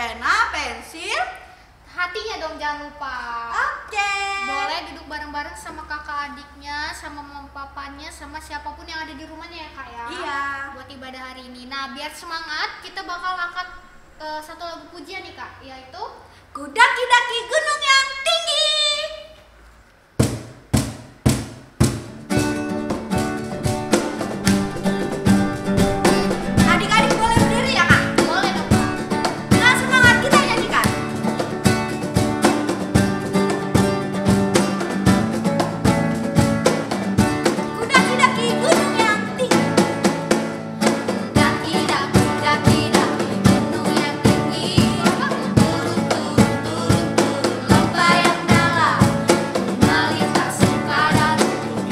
pena, pensil. Hatinya dong jangan lupa. Oke. Boleh duduk bareng-bareng sama kakak adiknya, sama mama papanya, sama siapapun yang ada di rumahnya ya kak ya. Iya. Buat ibadah hari ini. Nah biar semangat kita bakal angkat satu lagu pujian nih kak, yaitu Ku daki-daki gunung yang tinggi. Adik-adik boleh berdiri ya kak? boleh dong kak. Nah semangat kita nyanyikan. Ku daki-daki gunung yang tinggi. Daki-daki, daki-daki gunung yang tinggi. Lomba yang dalam, melintasi padang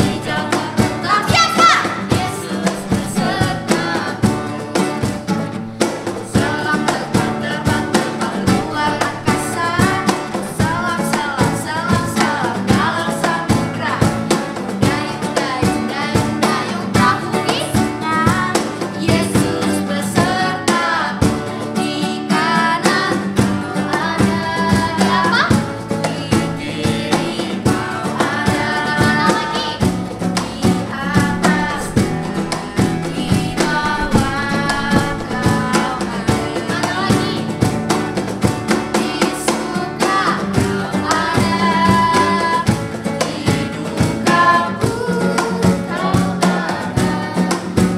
hijau terbuka. Siapa? Yesus besertaku. Selam terbang luar angkasa. Salam, salam, salam, salam dalam samudra. Dayung, dayung, dayung, dayung perahu di sungai. Yesus besertaku. Di kanan kau ada di apa? Di kiri kau ada. Di mana lagi? Di atas dan di bawah kau ada. Di mana lagi? Di suka kau ada. Di dukaku kau ada.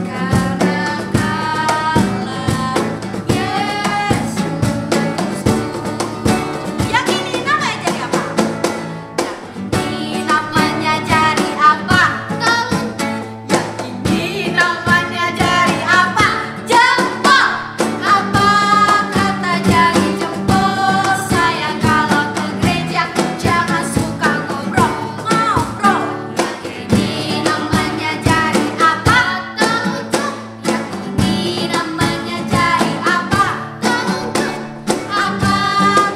Karena kaulah Yesusku. Yakini namanya jadi apa? Yakini namanya jadi apa? Yakini namanya jadi apa? Jempol. Apa kata jari jempol? Sayang kalau ke gereja jangan suka ngobrol. Yakini namanya jadi apa? Telunjuk. Yakini namanya jadi apa? Telunjuk. Apa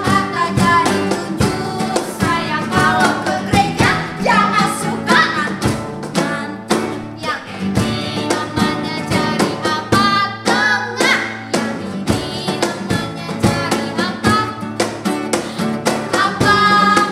kata jari tunjuk? Sayang kalau ke gereja jangan suka ngantuk. Yakini namanya jadi apa? Tengah. Yakini namanya jadi apa? Apa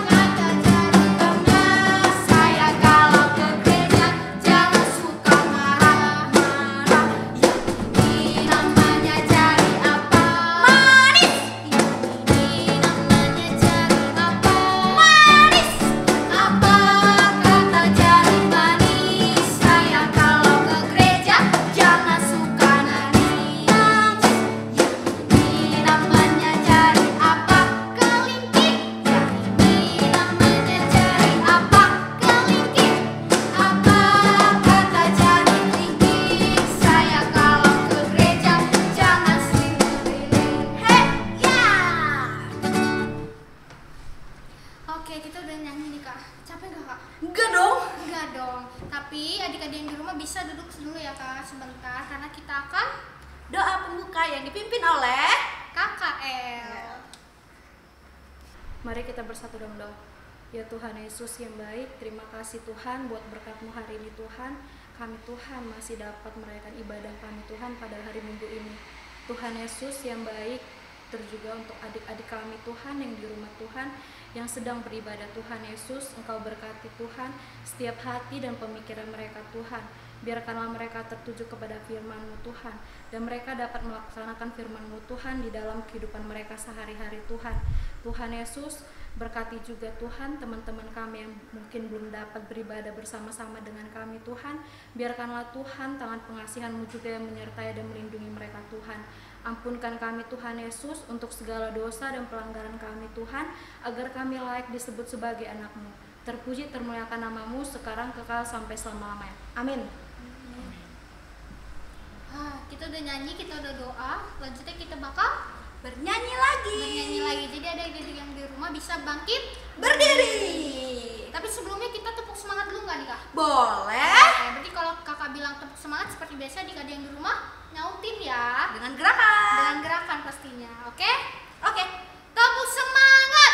kata jari tengah? Sayang kalau ke gereja jangan suka marah-marah. Yakini namanya jadi apa? Manis. Yakini namanya jadi apa? Manis. Apa kata jari manis? Sayang kalau ke gereja jangan suka nangis. Yakini namanya jadi apa? Kelingking. Yakini namanya jadi apa? Kelingking. Apa kata jari kelingking? Sayang kalau ke gereja jangan seliling. Hei ya. Oke, kita udah nyanyi nih kak. Capek gak kak? Enggak dong. Enggak dong. Tapi adik-adik yang di rumah bisa duduk dulu ya kak sebentar karena kita akan Doa pembuka yang dipimpin oleh KKL. Mari kita bersatu dalam doa. Ya Tuhan Yesus yang baik, terima kasih Tuhan buat berkat-Mu hari ini Tuhan. Kami Tuhan masih dapat merayakan ibadah kami Tuhan pada hari Minggu ini. Tuhan Yesus yang baik, terjuga untuk adik-adik kami Tuhan yang di rumah Tuhan yang sedang beribadah Tuhan Yesus. Engkau berkati Tuhan setiap hati dan pemikiran mereka Tuhan. Biarkanlah mereka tertuju kepada firman-Mu Tuhan, dan mereka dapat melaksanakan firman-Mu Tuhan di dalam kehidupan mereka sehari-hari Tuhan. Tuhan Yesus, berkati juga Tuhan teman-teman kami yang mungkin belum dapat beribadah bersama-sama dengan kami Tuhan. Biarkanlah Tuhan tangan pengasihan-Mu juga yang menyertai dan melindungi mereka Tuhan. Ampunkan kami Tuhan Yesus untuk segala dosa dan pelanggaran kami Tuhan, agar kami layak disebut sebagai anak-Mu. Terpuji termuliakan nama-Mu sekarang kekal sampai selama-lamanya. Amin. Kita udah nyanyi, kita udah doa. Lanjutnya kita bakal bernyanyi lagi. bernyanyi lagi. Jadi adik-adik yang di rumah bisa bangkit Berdiri. Tapi sebelumnya kita tepuk semangat dulu nggak nih kak? Boleh. Oke, berarti kalau kakak bilang tepuk semangat seperti biasa adik-adik yang di rumah nyautin ya. Dengan gerakan. Dengan gerakan pastinya. Oke? Oke. Tepuk semangat.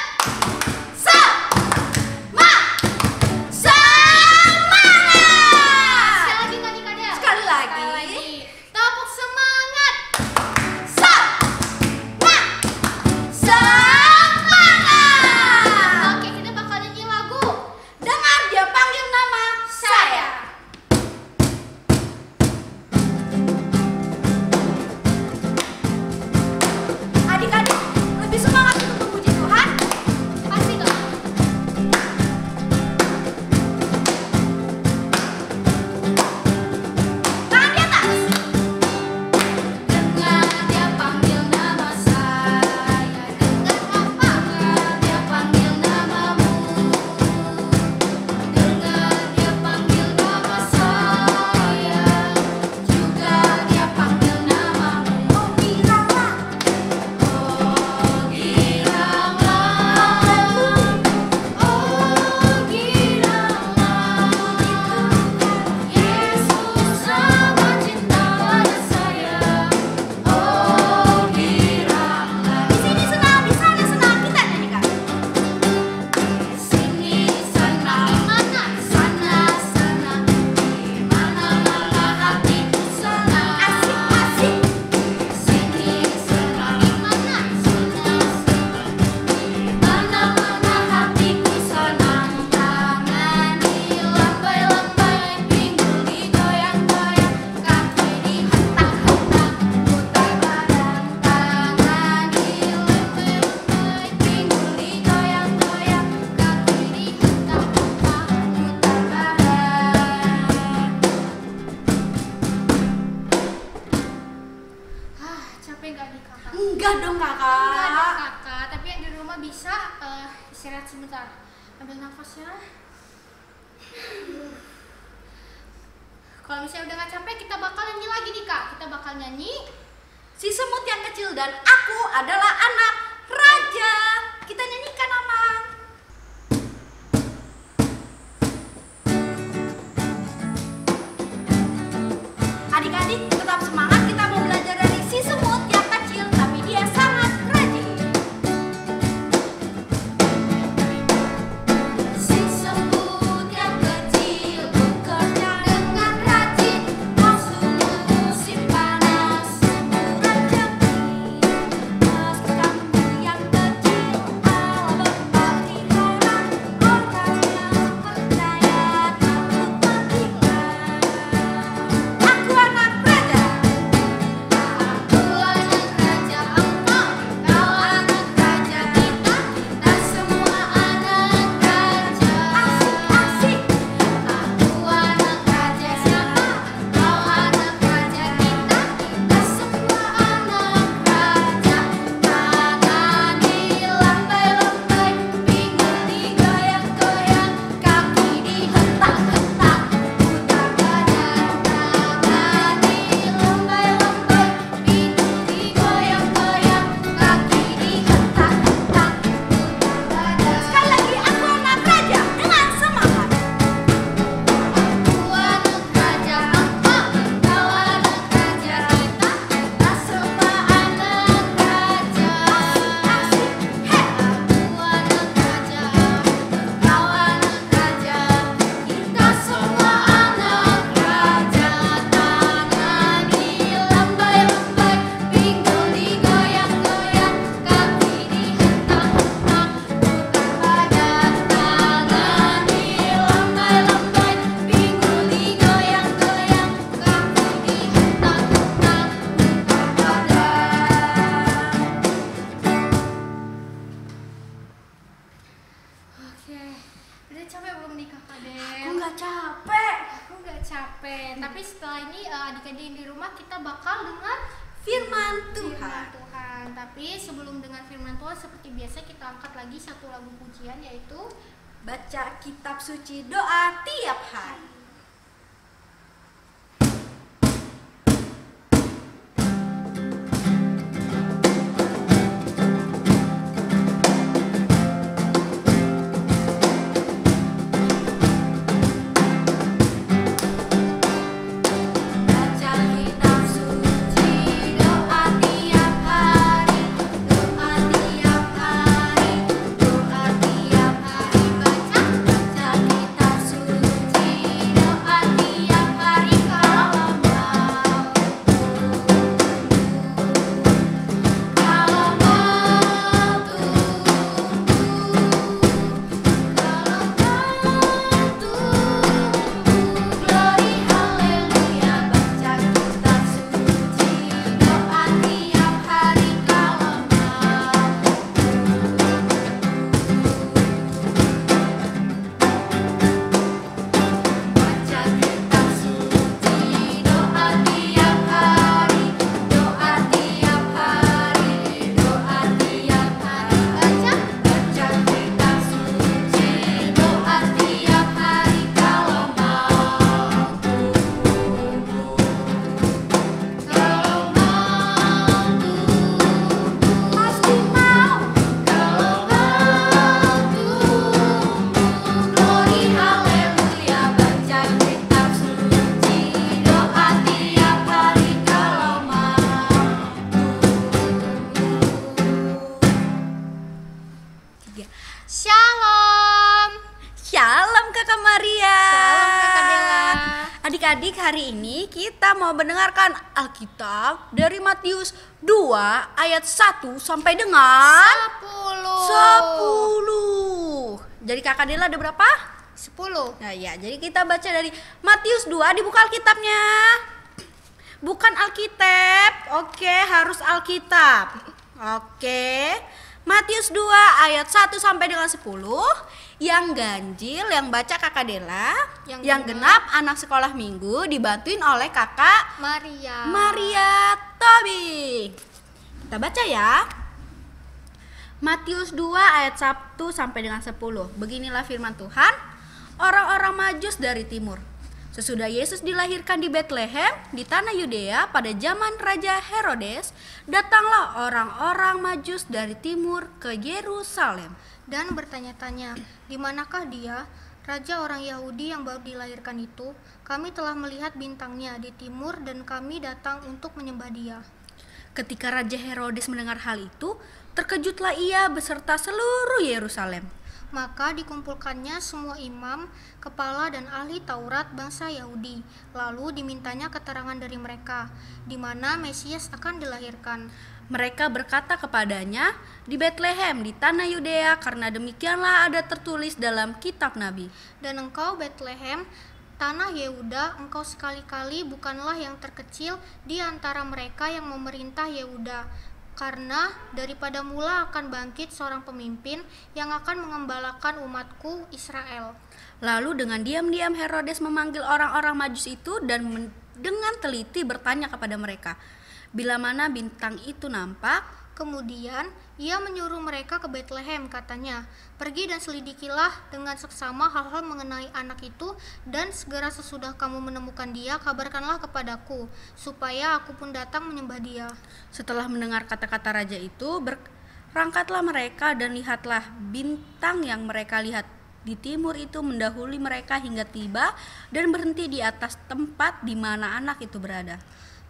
dong Enggak dong kakak. kakak, tapi yang di rumah bisa istirahat sebentar. Ambil nafas ya. Kalau misalnya udah gak capek, kita bakal nyanyi lagi nih kak. Kita bakal nyanyi Si semut yang kecil dan aku adalah anak raja. Kita nyanyikan aman. Adik-adik tetap semangat, kita mau belajar dari si semut yang kecil tapi dia sangat rajin. Si semut yang kecil bekerja dengan rajin, masuk musim panas semburan jepit. Meski kamu yang kecil, alam berpelihara, orang yang percaya takut menghilang. Aku anak raja. Aku anak raja engkau, kau anak raja kita, kita semua anak raja. Asik-asik. Aku anak raja siapa? Kau anak raja kita, kita semua anak raja. Tangan dilambai-lambai, pinggul digoyang-goyang, kaki dihentak-hentak, putar badan. Tangan dilambai-lambai, pinggul digoyang-goyang, kaki dihentak-hentak, putar badan. Sekali lagi, aku anak raja dengan semangat. Aku anak raja engkau, kau anak raja kita, kita semua anak raja. Asik-asik. Hei. Aku anak raja, kau anak raja, kita semua anak raja. Tangan dilambai-lambai, pinggul digoyang-goyang, kaki dihentak-hentak, putar badan. Tangan dilambai-lambai, pinggul digoyang-goyang, kaki dihentak-hentak, putar badan. Oke, udah capek belum nih kakak Del? Aku nggak capek. Aku nggak capek, tapi setelah ini adik-adik di rumah kita bakal dengar Firman firman Tuhan. Tuhan. Tapi sebelum dengar firman Tuhan, seperti biasa kita angkat lagi satu lagu pujian, yaitu Baca kitab suci doa tiap hari. Baca kitab suci doa tiap hari, doa tiap hari, doa tiap hari. Baca kitab suci doa tiap hari kalau mau glory haleluya. Baca kitab suci doa tiap hari kalau baca kitab suci doa tiap hari, doa tiap hari, doa tiap hari. Baca kitab suci doa tiap hari kalau pasti mau. Glory haleluya. Baca kitab suci doa tiap hari kalau Shalom. Shalom Kakak Maria. Shalom Kakak Dela. Adik-adik, hari ini kita mau mendengarkan Alkitab dari Matius 2 ayat 1 sampai dengan 10. Jadi Kakak Dela ada berapa? 10. Nah ya, jadi kita baca dari Matius 2, dibuka Alkitabnya. Bukan Alkitab. Oke, harus Alkitab. Oke. Matius 2 ayat 1 sampai dengan 10. Yang ganjil yang baca Kakak Dela, yang genap anak sekolah minggu dibantuin oleh Kakak Maria. Maria Tobi. Kita baca ya. Matius 2 ayat 1 sampai dengan 10. Beginilah firman Tuhan. Orang-orang Majus dari timur. Sesudah Yesus dilahirkan di Betlehem di tanah Yudea pada zaman Raja Herodes, datanglah orang-orang Majus dari timur ke Yerusalem Dan bertanya-tanya, di manakah dia, raja orang Yahudi yang baru dilahirkan itu? Kami telah melihat bintangnya di timur dan kami datang untuk menyembah dia. Ketika Raja Herodes mendengar hal itu, terkejutlah ia beserta seluruh Yerusalem. Maka dikumpulkannya semua imam, kepala dan ahli Taurat bangsa Yahudi. Lalu dimintanya keterangan dari mereka, di mana Mesias akan dilahirkan. Mereka berkata kepadanya, di Betlehem di tanah Yudea, karena demikianlah ada tertulis dalam kitab Nabi. Dan engkau Betlehem, tanah Yehuda, engkau sekali-kali bukanlah yang terkecil di antara mereka yang memerintah Yehuda. Karena daripada mula akan bangkit seorang pemimpin yang akan mengembalakan umatku Israel. Lalu dengan diam-diam Herodes memanggil orang-orang Majus itu dan dengan teliti bertanya kepada mereka, bila mana bintang itu nampak. Kemudian ia menyuruh mereka ke Betlehem, katanya, pergi dan selidikilah dengan seksama hal-hal mengenai anak itu, dan segera sesudah kamu menemukan dia, kabarkanlah kepadaku, supaya aku pun datang menyembah dia. Setelah mendengar kata-kata raja itu, berangkatlah mereka dan lihatlah bintang yang mereka lihat di timur itu mendahului mereka hingga tiba dan berhenti di atas tempat di mana anak itu berada.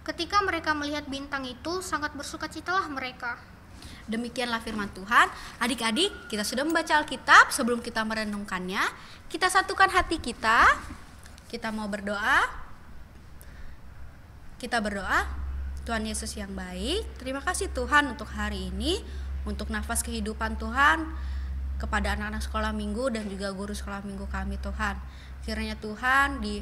Ketika mereka melihat bintang itu, sangat bersukacitalah mereka. Demikianlah firman Tuhan. Adik-adik, kita sudah membaca Alkitab. Sebelum kita merenungkannya, kita satukan hati kita. Kita mau berdoa. Kita berdoa. Tuhan Yesus yang baik, terima kasih Tuhan untuk hari ini, untuk nafas kehidupan Tuhan, kepada anak-anak sekolah minggu dan juga guru sekolah minggu kami Tuhan. Kiranya Tuhan di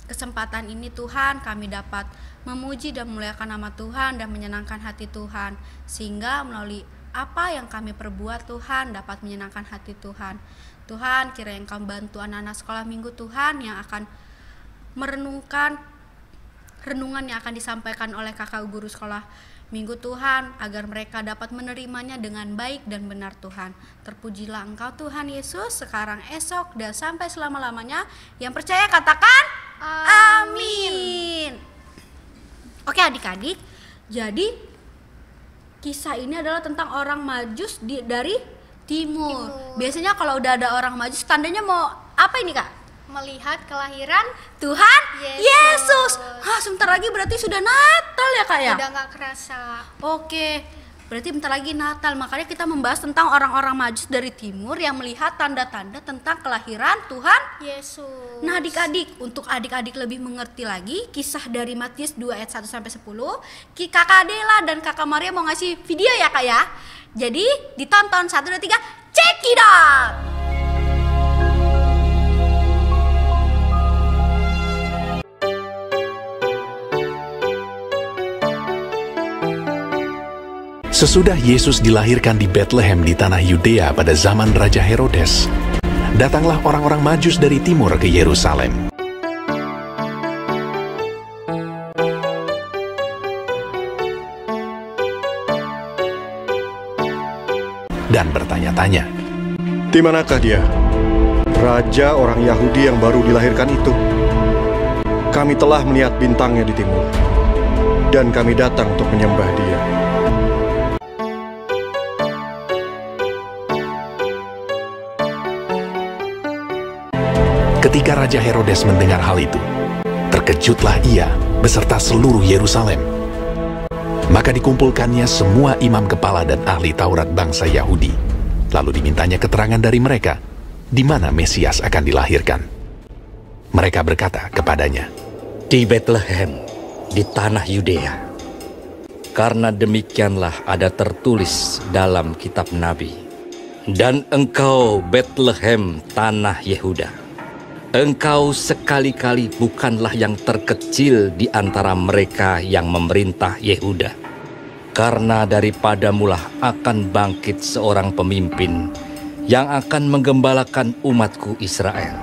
kesempatan ini Tuhan kami dapat memuji dan memuliakan nama Tuhan dan menyenangkan hati Tuhan, sehingga melalui apa yang kami perbuat Tuhan dapat menyenangkan hati Tuhan. Tuhan, kiranya Engkau bantu anak-anak sekolah minggu Tuhan yang akan merenungkan renungan yang akan disampaikan oleh kakak guru sekolah minggu Tuhan, agar mereka dapat menerimanya dengan baik dan benar Tuhan. Terpujilah Engkau Tuhan Yesus, sekarang, esok, dan sampai selama-lamanya. Yang percaya katakan amin. Oke adik-adik, jadi kisah ini adalah tentang orang Majus dari timur. Biasanya kalau udah ada orang Majus, tandanya mau apa ini Kak? Melihat kelahiran Tuhan Yesus. Sebentar lagi berarti sudah Natal ya Kak ya? Udah gak kerasa. Oke, berarti bentar lagi Natal. Makanya kita membahas tentang orang-orang Majus dari timur yang melihat tanda-tanda tentang kelahiran Tuhan Yesus. Nah adik-adik, untuk adik-adik lebih mengerti lagi kisah dari Matius 2 ayat 1 sampai 10, Kakak Adela dan Kakak Maria mau ngasih video ya Kak ya. Jadi ditonton 1 2 3, check it out. Sesudah Yesus dilahirkan di Betlehem di tanah Yudea pada zaman Raja Herodes, datanglah orang-orang Majus dari timur ke Yerusalem. Dan bertanya-tanya, di manakah dia, raja orang Yahudi yang baru dilahirkan itu? Kami telah melihat bintangnya di timur, dan kami datang untuk menyembah dia. Ketika Raja Herodes mendengar hal itu, terkejutlah ia beserta seluruh Yerusalem. Maka dikumpulkannya semua imam kepala dan ahli Taurat bangsa Yahudi. Lalu dimintanya keterangan dari mereka, di mana Mesias akan dilahirkan. Mereka berkata kepadanya, di Betlehem, di tanah Yudea. Karena demikianlah ada tertulis dalam kitab Nabi. Dan engkau Betlehem, tanah Yehuda, engkau sekali-kali bukanlah yang terkecil di antara mereka yang memerintah Yehuda. Karena daripadamulah akan bangkit seorang pemimpin yang akan menggembalakan umatku Israel.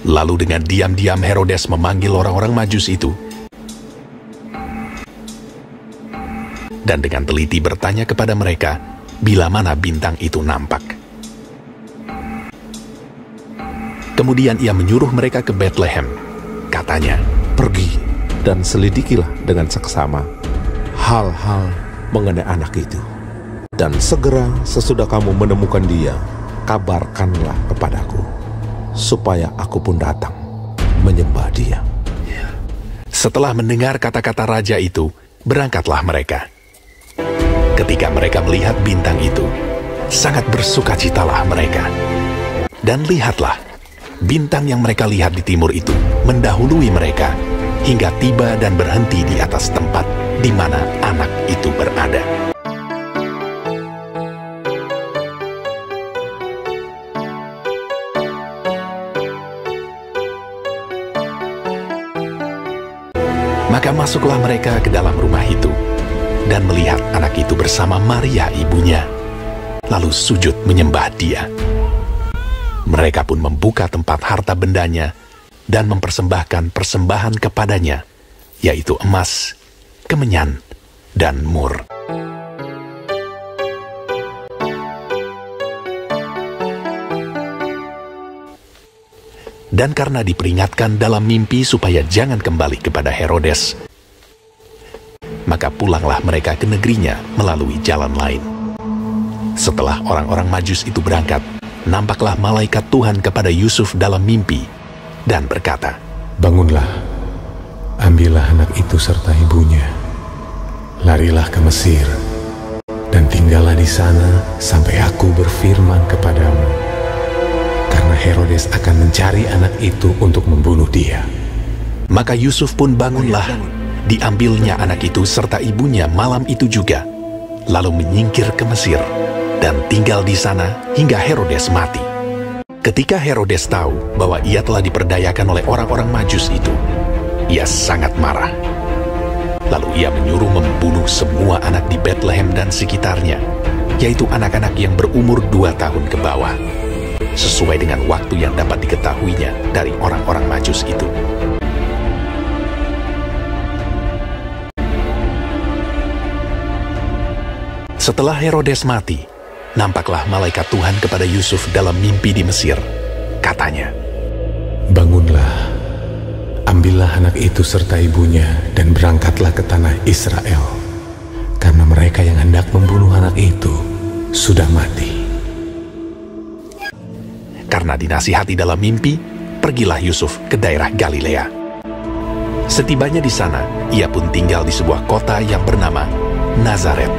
Lalu dengan diam-diam Herodes memanggil orang-orang Majus itu dan dengan teliti bertanya kepada mereka bila mana bintang itu nampak. Kemudian ia menyuruh mereka ke Betlehem. Katanya, "Pergi dan selidikilah dengan seksama hal-hal mengenai anak itu. Dan segera sesudah kamu menemukan dia, kabarkanlah kepadaku, supaya aku pun datang menyembah dia." Setelah mendengar kata-kata raja itu, berangkatlah mereka. Ketika mereka melihat bintang itu, sangat bersukacitalah mereka. Dan lihatlah, bintang yang mereka lihat di timur itu mendahului mereka hingga tiba dan berhenti di atas tempat di mana anak itu berada. Maka masuklah mereka ke dalam rumah itu dan melihat anak itu bersama Maria ibunya, lalu sujud menyembah dia. Mereka pun membuka tempat harta bendanya dan mempersembahkan persembahan kepadanya, yaitu emas, kemenyan, dan mur. Dan karena diperingatkan dalam mimpi supaya jangan kembali kepada Herodes, maka pulanglah mereka ke negerinya melalui jalan lain. Setelah orang-orang Majus itu berangkat, nampaklah malaikat Tuhan kepada Yusuf dalam mimpi dan berkata, "Bangunlah, ambillah anak itu serta ibunya, larilah ke Mesir, dan tinggallah di sana sampai aku berfirman kepadamu. Karena Herodes akan mencari anak itu untuk membunuh dia." Maka Yusuf pun bangunlah, diambilnya anak itu serta ibunya malam itu juga, lalu menyingkir ke Mesir, dan tinggal di sana hingga Herodes mati. Ketika Herodes tahu bahwa ia telah diperdayakan oleh orang-orang Majus itu, ia sangat marah. Lalu ia menyuruh membunuh semua anak di Betlehem dan sekitarnya, yaitu anak-anak yang berumur 2 tahun ke bawah, sesuai dengan waktu yang dapat diketahuinya dari orang-orang Majus itu. Setelah Herodes mati, nampaklah malaikat Tuhan kepada Yusuf dalam mimpi di Mesir. Katanya, "Bangunlah, ambillah anak itu serta ibunya dan berangkatlah ke tanah Israel, karena mereka yang hendak membunuh anak itu sudah mati." Karena dinasihati dalam mimpi, pergilah Yusuf ke daerah Galilea. Setibanya di sana, ia pun tinggal di sebuah kota yang bernama Nazaret.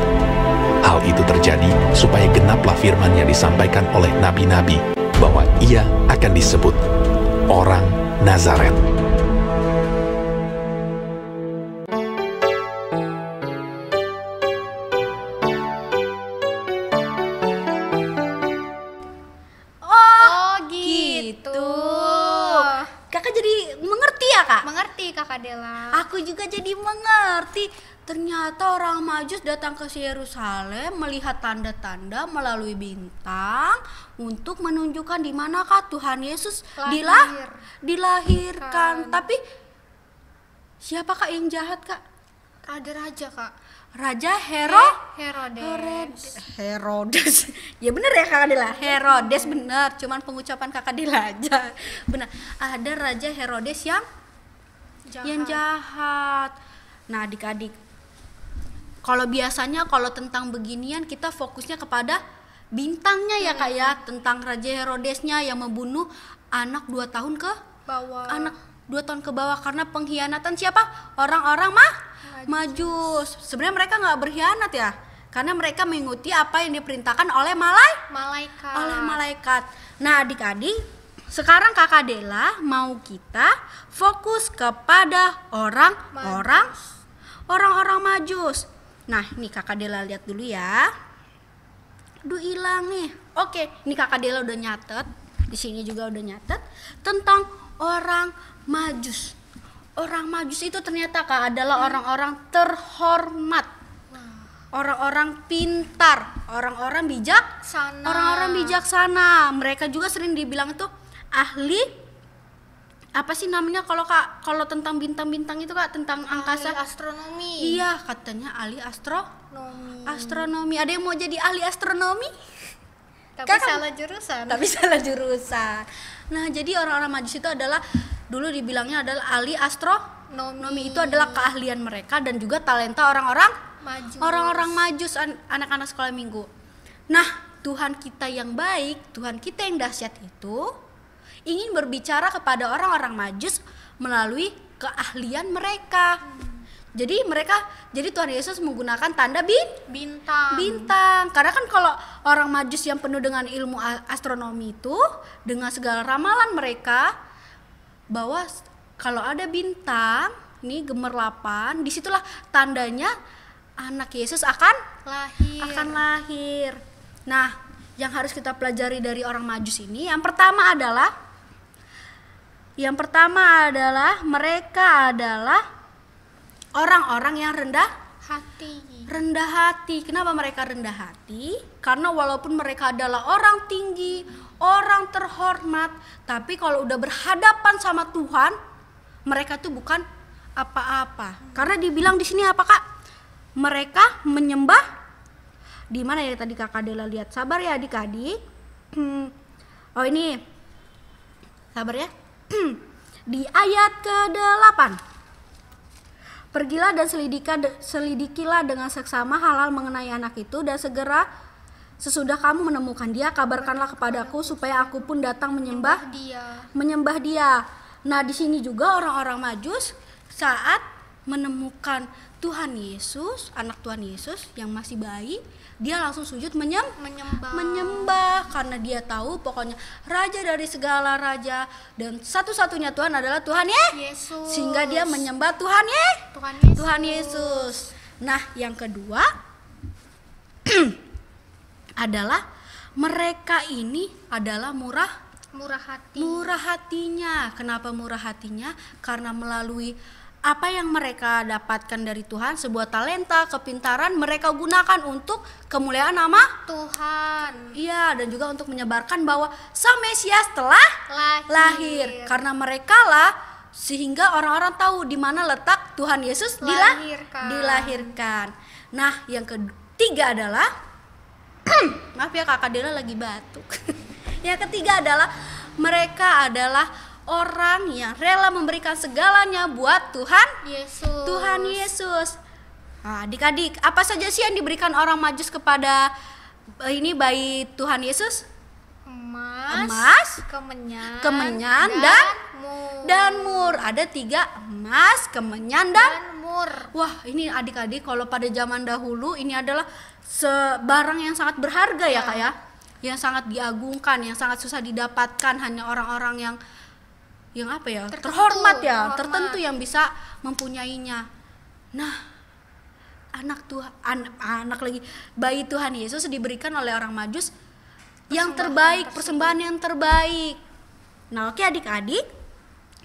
Hal itu terjadi supaya genaplah firman yang disampaikan oleh nabi-nabi bahwa ia akan disebut orang Nazaret. Kakak jadi mengerti ya, Kak? Mengerti, Kakak Dela. Aku juga jadi mengerti. Ternyata orang Majus datang ke Yerusalem melihat tanda-tanda melalui bintang untuk menunjukkan di manakah Tuhan Yesus dilahirkan. Tapi siapa Kak yang jahat, Kak? Ada raja, Kak. Raja Herodes. Ya bener ya Kakak Dela, Herodes bener. Cuman pengucapan Kakak Dela aja. Benar. Ada Raja Herodes yang jahat. Nah, adik-adik, kalau biasanya kalau tentang beginian kita fokusnya kepada bintangnya ya Kak ya, tentang Raja Herodesnya yang membunuh anak 2 tahun ke bawah. Anak 2 tahun ke bawah karena pengkhianatan siapa? Orang-orang Majus. Sebenarnya mereka nggak berkhianat ya, karena mereka mengikuti apa yang diperintahkan oleh malaikat. Nah, adik-adik, sekarang Kakak Dela mau kita fokus kepada orang-orang Majus. Nah, ini Kakak Dela lihat dulu ya. Aduh, hilang nih. Oke, ini Kakak Dela udah nyatet. Di sini juga udah nyatet tentang orang Majus. Orang Majus itu ternyata Kak adalah orang-orang terhormat. Orang-orang pintar, orang-orang bijaksana. Mereka juga sering dibilang itu ahli apa sih namanya kalau tentang bintang-bintang itu Kak, tentang angkasa? Ahli astronomi. Iya, katanya ahli astronomi. Ada yang mau jadi ahli astronomi? Tapi salah jurusan. Tapi salah jurusan. Nah, jadi orang-orang Majus itu adalah dulu dibilangnya adalah ahli astronomi. Itu adalah keahlian mereka dan juga talenta orang-orang Majus, anak-anak sekolah minggu. Nah, Tuhan kita yang baik, Tuhan kita yang dahsyat itu ingin berbicara kepada orang-orang Majus melalui keahlian mereka. Jadi Tuhan Yesus menggunakan tanda bintang. Karena kan kalau orang Majus yang penuh dengan ilmu astronomi itu, dengan segala ramalan mereka bahwa kalau ada bintang, nih gemerlapan, disitulah tandanya anak Yesus akan lahir. Nah, yang harus kita pelajari dari orang Majus ini, yang pertama adalah mereka adalah orang-orang yang rendah hati. Kenapa mereka rendah hati? Karena walaupun mereka adalah orang tinggi, orang terhormat, tapi kalau udah berhadapan sama Tuhan, mereka tuh bukan apa-apa. Karena dibilang di sini apa Kak? Mereka menyembah, di mana ya tadi Kakak Dela lihat? Sabar ya adik-adik. Oh ini, sabar ya. Di ayat ke-8. Pergilah dan selidikilah dengan seksama hal-hal mengenai anak itu, dan segera sesudah kamu menemukan dia, kabarkanlah kepadaku supaya aku pun datang menyembah dia. Nah, di sini juga orang-orang Majus saat menemukan Tuhan Yesus, anak Tuhan Yesus yang masih bayi, dia langsung sujud menyembah karena dia tahu pokoknya raja dari segala raja dan satu-satunya Tuhan adalah Tuhan Yesus. Sehingga dia menyembah Tuhan Yesus. Nah, yang kedua adalah mereka ini adalah murah hatinya. Kenapa murah hatinya? Karena melalui apa yang mereka dapatkan dari Tuhan, sebuah talenta, kepintaran, mereka gunakan untuk kemuliaan nama Tuhan. Iya, dan juga untuk menyebarkan bahwa Sang Mesias telah lahir. Karena mereka lah sehingga orang-orang tahu di mana letak Tuhan Yesus dilahirkan. Nah, yang ketiga adalah maaf ya Kakak Dela lagi batuk. Yang ketiga adalah mereka adalah orang yang rela memberikan segalanya buat Tuhan Yesus. Nah, adik-adik, apa saja sih yang diberikan orang Majus kepada ini bayi Tuhan Yesus? Emas, kemenyan dan mur. Ada 3, emas, kemenyan dan mur. Wah, ini adik-adik kalau pada zaman dahulu ini adalah barang yang sangat berharga ya Kak ya. Yang sangat diagungkan, yang sangat susah didapatkan, hanya orang-orang yang terhormat tertentu yang bisa mempunyainya. Nah, bayi Tuhan Yesus diberikan oleh orang Majus yang terbaik, persembahan yang terbaik. Nah, oke adik-adik,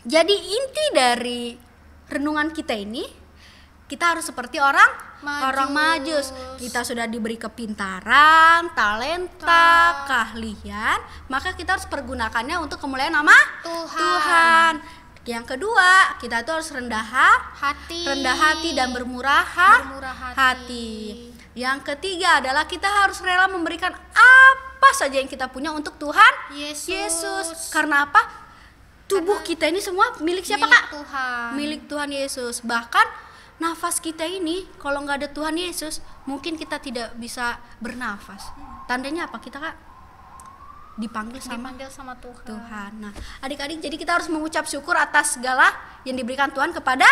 jadi inti dari renungan kita ini, kita harus seperti orang Majus. Kita sudah diberi kepintaran, talenta, keahlian, maka kita harus pergunakannya untuk kemuliaan nama Tuhan. Yang kedua, kita tuh harus rendah hati dan bermurah hati. Yang ketiga adalah kita harus rela memberikan apa saja yang kita punya untuk Tuhan Yesus. Karena apa? Tubuh kita ini semua milik siapa Kak? Milik Tuhan Yesus. Bahkan nafas kita ini kalau nggak ada Tuhan Yesus, mungkin kita tidak bisa bernafas. Tandanya apa kita Kak? Dipanggil sama Tuhan. Nah, adik-adik, jadi kita harus mengucap syukur atas segala yang diberikan Tuhan kepada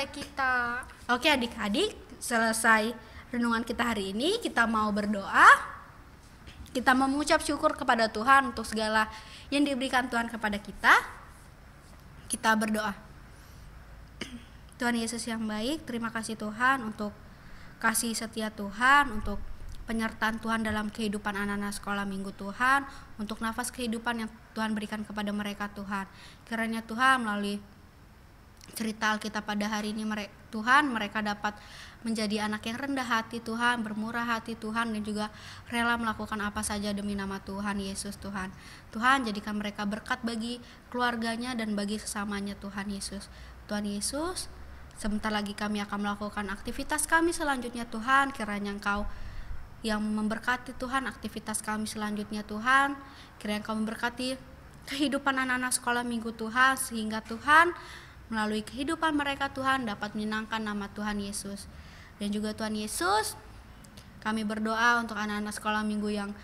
kita. Oke adik-adik, selesai renungan kita hari ini, kita mau berdoa. Kita mau mengucap syukur kepada Tuhan untuk segala yang diberikan Tuhan kepada kita. Kita berdoa. Tuhan Yesus yang baik, terima kasih Tuhan untuk kasih setia Tuhan, untuk penyertaan Tuhan dalam kehidupan anak-anak sekolah minggu Tuhan, untuk nafas kehidupan yang Tuhan berikan kepada mereka Tuhan. Kiranya Tuhan melalui cerita Alkitab pada hari ini Tuhan, mereka dapat menjadi anak yang rendah hati Tuhan, bermurah hati Tuhan, dan juga rela melakukan apa saja demi nama Tuhan Yesus Tuhan. Tuhan, jadikan mereka berkat bagi keluarganya dan bagi sesamanya Tuhan Yesus. Tuhan Yesus, sebentar lagi kami akan melakukan aktivitas kami selanjutnya Tuhan. Kiranya Engkau yang memberkati Tuhan aktivitas kami selanjutnya Tuhan. Kiranya Engkau memberkati kehidupan anak-anak sekolah minggu Tuhan, sehingga Tuhan melalui kehidupan mereka Tuhan dapat menyenangkan nama Tuhan Yesus. Dan juga Tuhan Yesus, kami berdoa untuk anak-anak sekolah minggu yang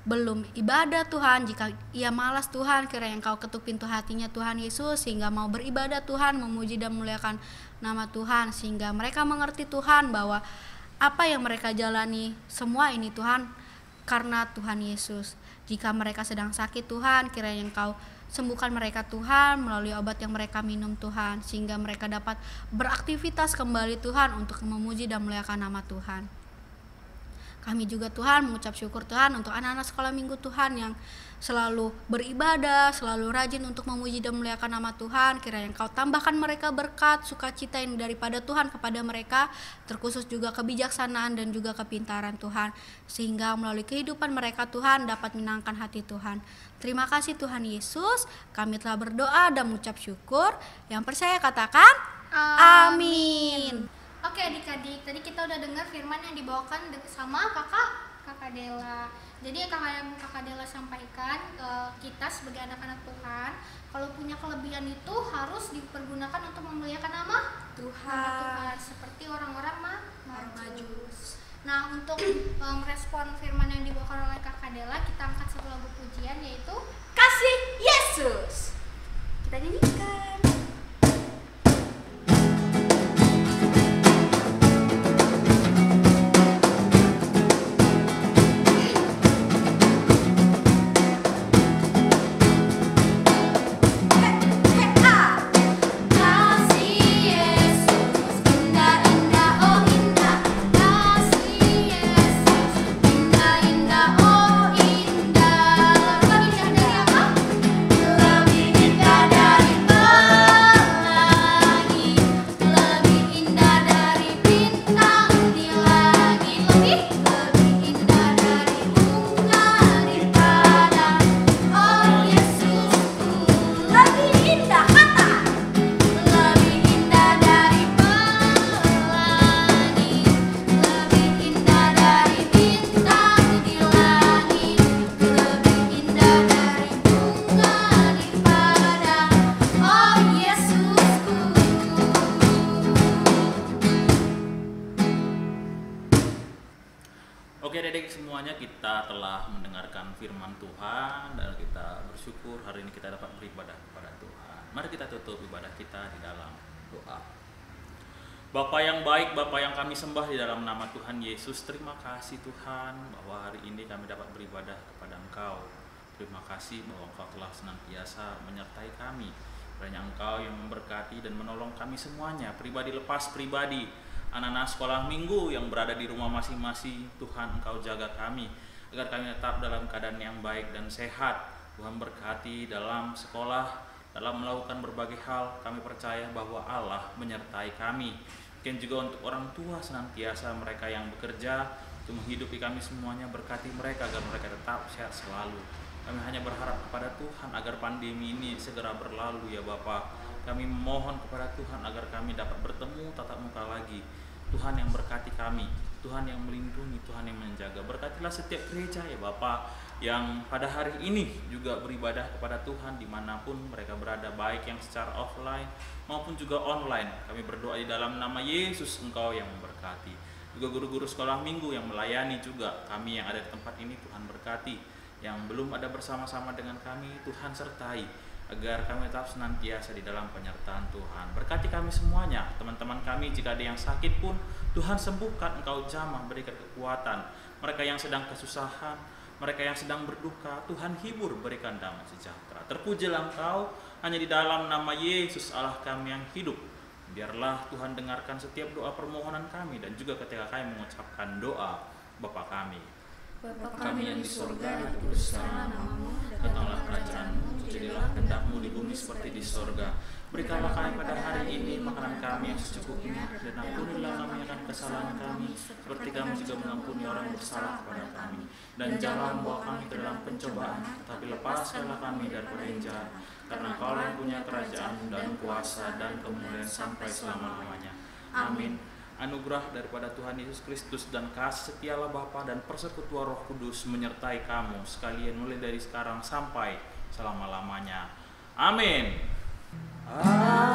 belum ibadah Tuhan. Jika ia malas Tuhan, kiranya Engkau ketuk pintu hatinya Tuhan Yesus, sehingga mau beribadah Tuhan, memuji dan memuliakan nama Tuhan, sehingga mereka mengerti Tuhan bahwa apa yang mereka jalani semua ini Tuhan karena Tuhan Yesus. Jika mereka sedang sakit Tuhan, kiranya Engkau sembuhkan mereka Tuhan melalui obat yang mereka minum Tuhan, sehingga mereka dapat beraktivitas kembali Tuhan untuk memuji dan memuliakan nama Tuhan. Kami juga Tuhan mengucap syukur Tuhan untuk anak-anak sekolah minggu Tuhan yang selalu beribadah, selalu rajin untuk memuji dan memuliakan nama Tuhan. Kiranya Engkau tambahkan mereka berkat, sukacita yang daripada Tuhan kepada mereka, terkhusus juga kebijaksanaan dan juga kepintaran Tuhan, sehingga melalui kehidupan mereka Tuhan dapat menyenangkan hati Tuhan. Terima kasih Tuhan Yesus, kami telah berdoa dan mengucap syukur. Yang percaya katakan amin. Oke adik-adik, tadi kita udah dengar firman yang dibawakan sama kakak Dela. Jadi kakak Dela sampaikan ke kita sebagai anak-anak Tuhan, kalau punya kelebihan itu harus dipergunakan untuk memuliakan nama Tuhan, seperti orang-orang Majus. Nah, untuk merespon firman yang dibawakan oleh kakak Dela, kita angkat satu lagu pujian, yaitu Kasih Yesus. Kita nyanyikan. Oke adik-adik semuanya, kita telah mendengarkan firman Tuhan dan kita bersyukur hari ini kita dapat beribadah kepada Tuhan. Mari kita tutup ibadah kita di dalam doa. Bapa yang baik, Bapa yang kami sembah di dalam nama Tuhan Yesus, terima kasih Tuhan bahwa hari ini kami dapat beribadah kepada Engkau. Terima kasih bahwa Engkau telah senantiasa menyertai kami. Kiranya Engkau yang memberkati dan menolong kami semuanya, pribadi lepas pribadi, anak-anak sekolah minggu yang berada di rumah masing-masing. Tuhan, Engkau jaga kami agar kami tetap dalam keadaan yang baik dan sehat. Tuhan berkati dalam sekolah, dalam melakukan berbagai hal. Kami percaya bahwa Allah menyertai kami. Mungkin juga untuk orang tua senantiasa mereka yang bekerja untuk menghidupi kami semuanya, berkati mereka agar mereka tetap sehat selalu. Kami hanya berharap kepada Tuhan agar pandemi ini segera berlalu ya Bapa. Kami memohon kepada Tuhan agar kami dapat bertemu tatap muka lagi. Tuhan yang berkati kami, Tuhan yang melindungi, Tuhan yang menjaga. Berkatilah setiap gereja ya Bapa yang pada hari ini juga beribadah kepada Tuhan dimanapun mereka berada, baik yang secara offline maupun juga online. Kami berdoa di dalam nama Yesus, Engkau yang memberkati. Juga guru-guru sekolah minggu yang melayani juga kami yang ada di tempat ini, Tuhan berkati. Yang belum ada bersama-sama dengan kami, Tuhan sertai agar kami tetap senantiasa di dalam penyertaan Tuhan. Berkati kami semuanya, teman-teman kami jika ada yang sakit pun Tuhan sembuhkan, Engkau jamah, berikan kekuatan. Mereka yang sedang kesusahan, mereka yang sedang berduka, Tuhan hibur, berikan damai sejahtera. Terpujilah Engkau hanya di dalam nama Yesus Allah kami yang hidup. Biarlah Tuhan dengarkan setiap doa permohonan kami dan juga ketika kami mengucapkan doa Bapa kami. Bapa Kami yang di surga, dikuduskanlah namamu, datanglah kerajaan-Mu, jadilah kehendak-Mu di bumi seperti di sorga. Berikanlah kami pada hari ini makanan kami yang secukupnya, dan ampunilah kami akan kesalahan kami, seperti kami juga mengampuni orang yang bersalah kepada kami. Dan janganlah membawa kami ke dalam pencobaan, tetapi lepaskanlah kami daripada yang jahat, karena Kau yang punya kerajaan dan kuasa dan kemuliaan sampai selama-lamanya. Amin. Anugerah daripada Tuhan Yesus Kristus dan kasih setialah Bapa dan persekutuan Roh Kudus menyertai kamu sekalian mulai dari sekarang sampai selama-lamanya. Amin. Amin.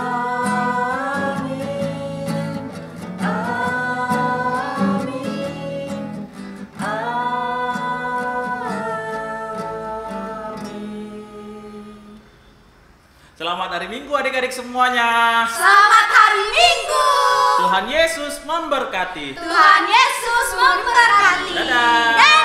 Amin. Amin. Selamat hari Minggu adik-adik semuanya. Selamat hari Minggu. Tuhan Yesus memberkati. Tuhan Yesus memberkati. Dadah.